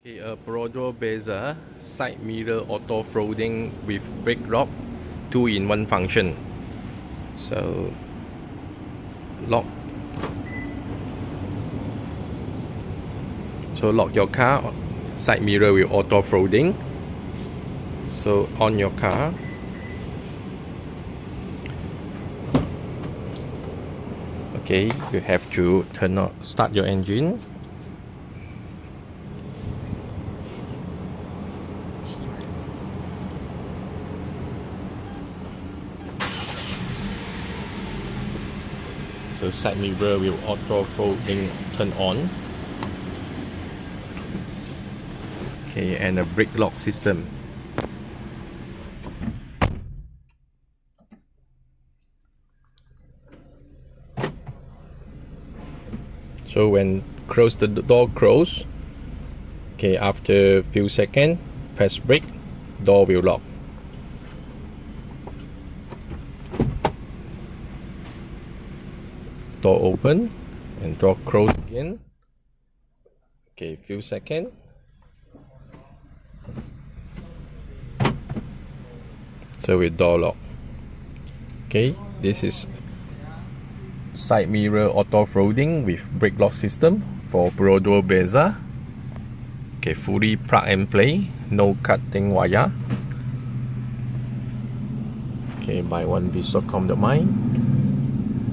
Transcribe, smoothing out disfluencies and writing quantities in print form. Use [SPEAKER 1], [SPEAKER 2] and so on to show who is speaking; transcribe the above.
[SPEAKER 1] Okay, a Perodua Bezza side mirror auto folding with brake lock, 2-in-1 function. So lock. So lock your car, side mirror with auto folding. So on your car. Okay, you have to start your engine. So side mirror will auto folding turn on. Okay, and a brake lock system. So when the door close, okay, after few seconds, press brake, door will lock. Door open and door close again. Okay, few seconds. So with door lock. Okay, this is side mirror auto folding with brake lock system for Perodua Bezza. Okay, fully plug and play, no cutting wire. Okay, by Onebiz.com.my.